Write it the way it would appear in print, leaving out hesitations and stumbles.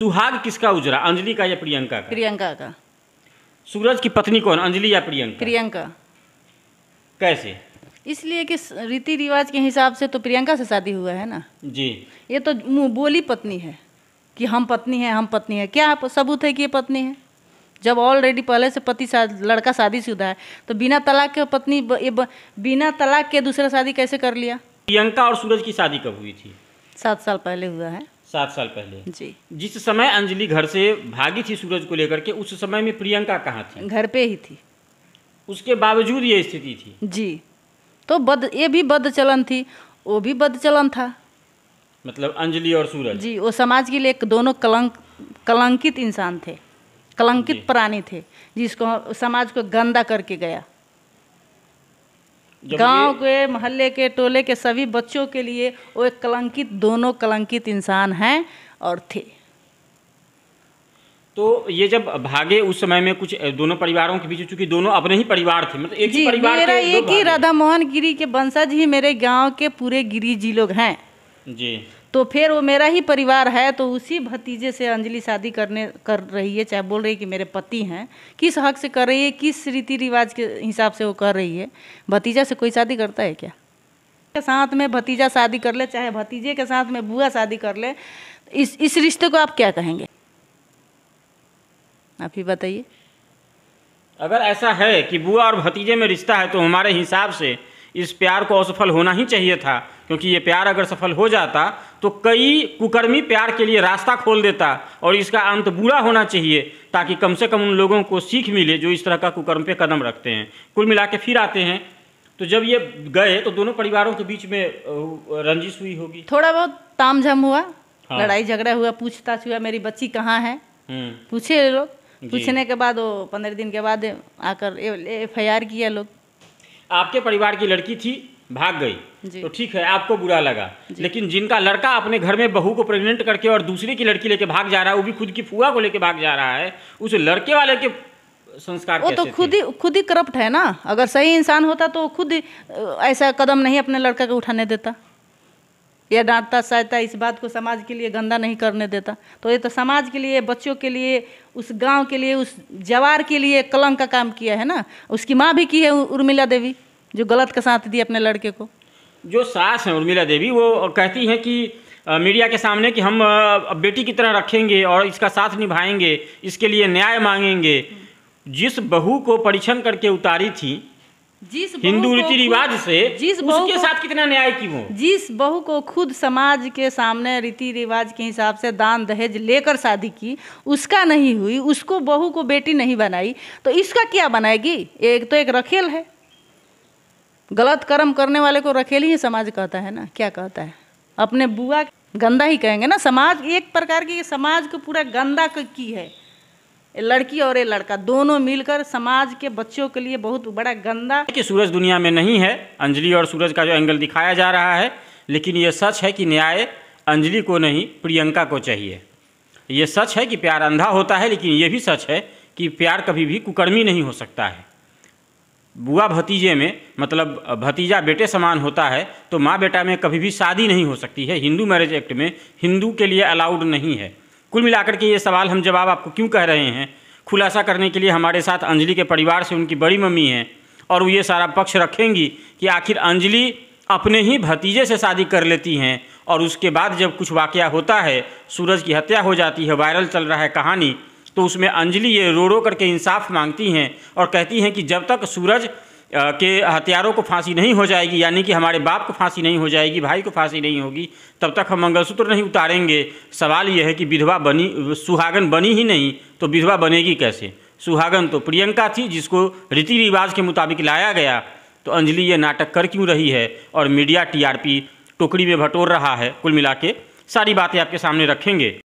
सुहाग किसका उजरा, अंजलि का या प्रियंका का? प्रियंका का। सूरज की पत्नी कौन, अंजलि या प्रियंका? प्रियंका। कैसे? इसलिए कि रीति रिवाज के हिसाब से तो प्रियंका से शादी हुआ है ना जी। ये तो मुँह बोली पत्नी है कि हम पत्नी हैं, हम पत्नी हैं। क्या सबूत है कि ये पत्नी है? जब ऑलरेडी पहले से लड़का शादीशुदा है तो बिना तलाक के पत्नी बिना तलाक के दूसरा शादी कैसे कर लिया? प्रियंका और सूरज की शादी कब हुई थी? 7 साल पहले हुआ है। 7 साल पहले जी। जिस समय अंजलि घर से भागी थी सूरज को लेकर के, उस समय में प्रियंका कहाँ थी? घर पे ही थी। उसके बावजूद ये स्थिति थी। जी। तो ये भी बद चलन थी, वो भी बद चलन था। मतलब अंजलि और सूरज जी, वो समाज के लिए दोनों कलंकित इंसान थे, कलंकित प्राणी थे, जिसको समाज को गंदा करके गया। गांव के, मोहल्ले के, टोले के सभी बच्चों के लिए वो एक दोनों कलंकित इंसान हैं और थे। तो ये जब भागे उस समय में कुछ दोनों परिवारों के बीच, चूंकि दोनों अपने ही परिवार थे, मतलब एक ही परिवार मेरा थे, एक ही राधा मोहन गिरी के वंशज ही मेरे गांव के पूरे गिरी जी लोग हैं। जी। तो फिर वो मेरा ही परिवार है, तो उसी भतीजे से अंजलि शादी कर रही है, चाहे बोल रही है कि मेरे पति हैं। किस हक से कर रही है, किस रीति रिवाज के हिसाब से वो कर रही है? भतीजा से कोई शादी करता है क्या? के साथ में भतीजा शादी कर ले, चाहे भतीजे के साथ में बुआ शादी कर ले, इस रिश्ते को आप क्या कहेंगे? आप ही बताइए। अगर ऐसा है कि बुआ और भतीजे में रिश्ता है तो हमारे हिसाब से इस प्यार को असफल होना ही चाहिए था, क्योंकि ये प्यार अगर सफल हो जाता तो कई कुकर्मी प्यार के लिए रास्ता खोल देता और इसका अंत बुरा होना चाहिए, ताकि कम से कम उन लोगों को सीख मिले जो इस तरह का कुकर्म पे कदम रखते हैं। कुल मिला के फिर आते हैं तो जब ये गए तो दोनों परिवारों के बीच में रंजिश हुई होगी, थोड़ा बहुत तामझाम हुआ। हाँ। लड़ाई झगड़ा हुआ, पूछताछ हुआ, मेरी बच्ची कहाँ है, पूछे लोग। पूछने के बाद वो 15 दिन के बाद आकर FIR किया लोग। आपके परिवार की लड़की थी, भाग गई तो ठीक है, आपको बुरा लगा, लेकिन जिनका लड़का अपने घर में बहू को प्रेग्नेंट करके और दूसरे की लड़की लेके भाग जा रहा है, वो भी खुद की फुआ को लेके भाग जा रहा है, उस लड़के वाले के संस्कार वो तो खुद ही करप्ट है ना। अगर सही इंसान होता तो खुद ऐसा कदम नहीं अपने लड़का को उठाने देता या डांटता सहता, इस बात को समाज के लिए गंदा नहीं करने देता। तो ये तो समाज के लिए, बच्चों के लिए, उस गांव के लिए, उस जवार के लिए कलंक का काम किया है ना। उसकी माँ भी की है, उर्मिला देवी, जो गलत का साथ दी अपने लड़के को। जो सास हैं उर्मिला देवी, वो कहती हैं कि मीडिया के सामने कि हम बेटी की तरह रखेंगे और इसका साथ निभाएंगे, इसके लिए न्याय मांगेंगे। जिस बहू को परीक्षण करके उतारी थी हिंदू रीति रिवाज से, उसके साथ कितना न्याय की वो? जिस बहू को खुद समाज के सामने रीति रिवाज के हिसाब से दान दहेज लेकर शादी की, उसका नहीं हुई, उसको बहू को बेटी नहीं बनाई, तो इसका क्या बनाएगी? एक तो एक रखेल है। गलत कर्म करने वाले को रखेल ही समाज कहता है ना। क्या कहता है? अपने बुआ गंदा ही कहेंगे ना। समाज एक प्रकार की समाज को पूरा गंदा की है। लड़की और ये लड़का दोनों मिलकर समाज के बच्चों के लिए बहुत बड़ा गंदा। कि सूरज दुनिया में नहीं है, अंजलि और सूरज का जो एंगल दिखाया जा रहा है, लेकिन ये सच है कि न्याय अंजलि को नहीं प्रियंका को चाहिए। ये सच है कि प्यार अंधा होता है, लेकिन ये भी सच है कि प्यार कभी भी कुकर्मी नहीं हो सकता है। बुआ भतीजे में मतलब भतीजा बेटे समान होता है, तो माँ बेटा में कभी भी शादी नहीं हो सकती है। हिंदू मैरिज एक्ट में हिंदू के लिए अलाउड नहीं है। कुल मिलाकर के ये सवाल हम जवाब आपको क्यों कह रहे हैं, खुलासा करने के लिए हमारे साथ अंजलि के परिवार से उनकी बड़ी मम्मी हैं, और वो ये सारा पक्ष रखेंगी कि आखिर अंजलि अपने ही भतीजे से शादी कर लेती हैं और उसके बाद जब कुछ वाकया होता है, सूरज की हत्या हो जाती है, वायरल चल रहा है कहानी, तो उसमें अंजलि ये रो रो करके इंसाफ मांगती हैं और कहती हैं कि जब तक सूरज के हत्यारों को फांसी नहीं हो जाएगी, यानी कि हमारे बाप को फांसी नहीं हो जाएगी, भाई को फांसी नहीं होगी, तब तक हम मंगलसूत्र नहीं उतारेंगे। सवाल यह है कि विधवा बनी, सुहागन बनी ही नहीं तो विधवा बनेगी कैसे? सुहागन तो प्रियंका थी, जिसको रीति रिवाज के मुताबिक लाया गया। तो अंजलि ये नाटक कर क्यों रही है और मीडिया TRP टोकरी में बटोर रहा है? कुल मिला के सारी बातें आपके सामने रखेंगे।